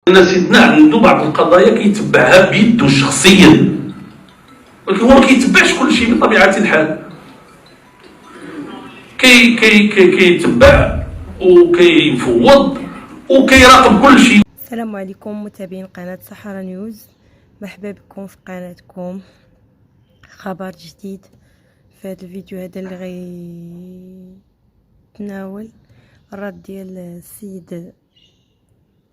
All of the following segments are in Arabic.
أن سيدنا عنده بعض القضايا كيتبعها بيده شخصيا، ولكن هو ما كيتبعش كل شيء بطبيعة الحال. كيتبع وكيفوض وكيراقب كل شيء. السلام عليكم متابعين قناة صحراء نيوز، مرحبا بكم في قناتكم. خبر جديد في هذا الفيديو هذا اللي غيتناول الرد ديال السيد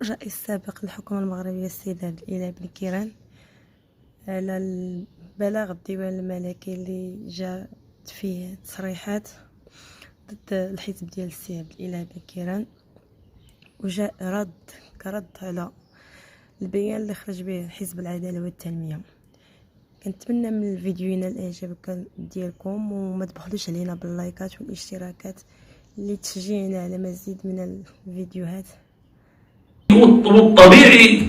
الرئيس السابق للحكومة المغربية السيد عبد الاله بن كيران على البلاغ الديوان الملكي اللي جاءت فيه تصريحات ضد الحزب ديال السي عبد الاله بن كيران، وجاء كرد على البيان اللي خرج به حزب العدالة والتنمية. كنتمنى من الفيديو ينال الاعجاب ديالكم، وما تبخلوش علينا باللايكات والاشتراكات اللي تشجعنا على مزيد من الفيديوهات. والطبيعي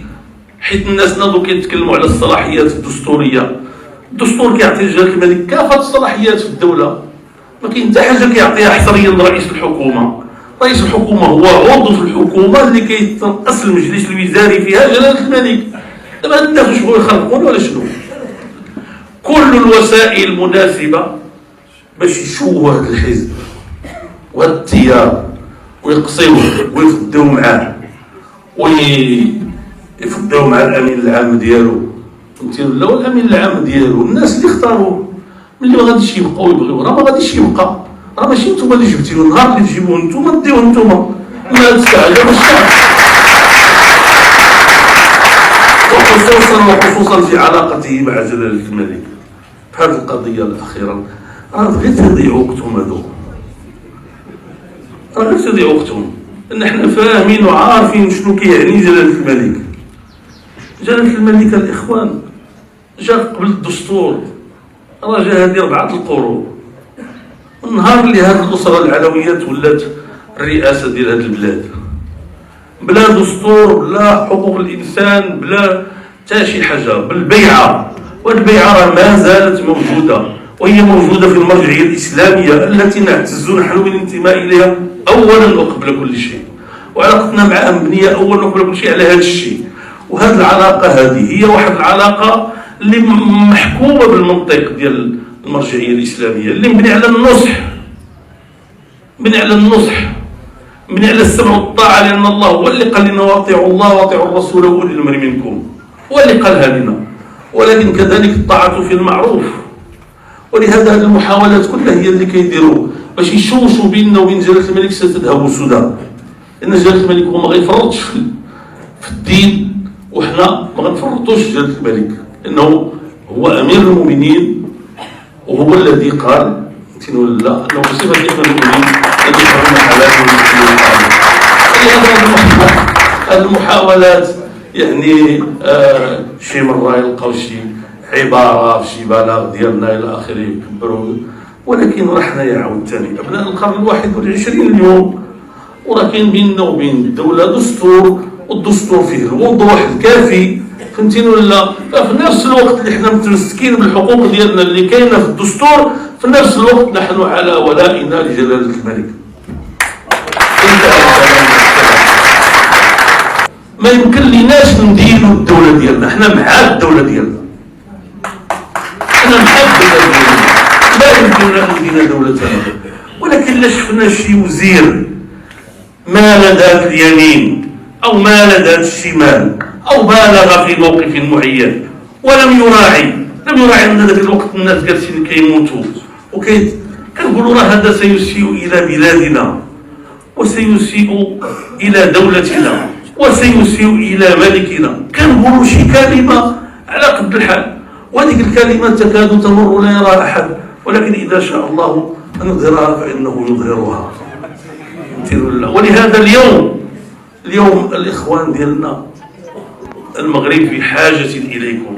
حيت الناس ناضوا كيتكلموا على الصلاحيات الدستوريه، الدستور كيعطي لجلاله الملك كافه الصلاحيات في الدوله، ما كاين حتى حاجه كيعطيها حصريا لرئيس الحكومه. رئيس الحكومه هو عضو في الحكومه اللي كيترأس المجلس الوزاري فيها جلاله الملك. دابا هاد الناس واش بغاو يخرقونا ولا شنو؟ كل الوسائل مناسبه باش يشوهوا هذا الحزب وهذا التيار ويقصيوه ويفدوا معاه ويفدوا مع الامين العام ديالو، فهمتي ولا؟ والامين العام ديالو الناس اللي اختاروه ملي ما غاديش يبقاو يبغيو، راه ما غاديش يبقى، راه ماشي نتوما اللي جبتيوه، النهار اللي تجيبوه نتوما ديوه نتوما، ما تستعجلوا الشعب. وخصوصا في علاقته مع جلاله الملك في هذه القضيه الاخيره، راه غير تضيعوا وقتهم هذوك، راه غير تضيعوا وقتهم، ان احنا فاهمين وعارفين شنو كيعني جلاله الملك. جلاله الملك الاخوان جا قبل الدستور، راه جا هذه 4 القرون، النهار اللي هذه الاسره العلويات ولات الرئاسه ديال هذه البلاد بلا دستور بلا حقوق الانسان بلا حتى شي حاجه، بالبيعه، وهذه البيعه راه ما زالت موجوده، وهي موجوده في المرجعيه الاسلاميه التي نعتز نحن بالانتماء اليها اولا وقبل كل شيء، وعلاقتنا معها مبنيه اولا وقبل كل شيء على هذا الشيء. وهذه العلاقه هذه هي واحد العلاقه اللي محكومه بالمنطق ديال المرجعيه الاسلاميه، اللي مبني على النصح، مبني على النصح، مبني على السمع والطاعه، لان الله هو اللي قال لنا واطيعوا الله واطيعوا الرسول واولي الامر منكم، هو اللي قالها لنا، ولكن كذلك الطاعه في المعروف. ولهذا هذه المحاولات كلها هي اللي كيديروا باش يشوشوا بيننا وبين جلاله الملك ستذهب سدى، لان جلاله الملك هو ما غيفرطش في الدين، وحنا ما غنفرطوش في جلاله الملك، لانه هو امير المؤمنين وهو الذي قال لا انه بصفه المؤمنين الذي حرم حلاله هذه المحاولات يعني شي مره يلقاو شي عباره في شي بلاغ ديالنا الى اخره يكبروا، ولكن راه حنايا عاوتاني ابناء القرن 21 اليوم، وراه كاين بيننا وبين الدوله دستور، والدستور فيه الوضوح الكافي، فهمتيني ولا؟ ففي نفس الوقت اللي حنا متمسكين بالحقوق ديالنا اللي كاينه في الدستور، في نفس الوقت نحن على ولائنا لجلاله الملك. ما يمكن ليناش نديروا الدوله ديالنا، حنا مع الدوله ديالنا، حنا مع الدوله ديالنا، لا يمكن ندير دولتنا، ولكن لا شفنا شي وزير مال ذات اليمين او مال ذات الشمال او بالغ في موقف معين ولم يراعي ان ذاك الوقت الناس جالسين كيموتوا كنقولوا راه هذا سيسيء الى بلادنا وسيسيء الى دولتنا وسيسيء الى ملكنا، كنقولوا شي كلمه على قد الحال، وهذيك الكلمه تكاد تمر لا يراها احد، ولكن اذا شاء الله ان يظهرها فانه يظهرها. ولهذا اليوم الاخوان ديالنا المغرب بحاجه اليكم.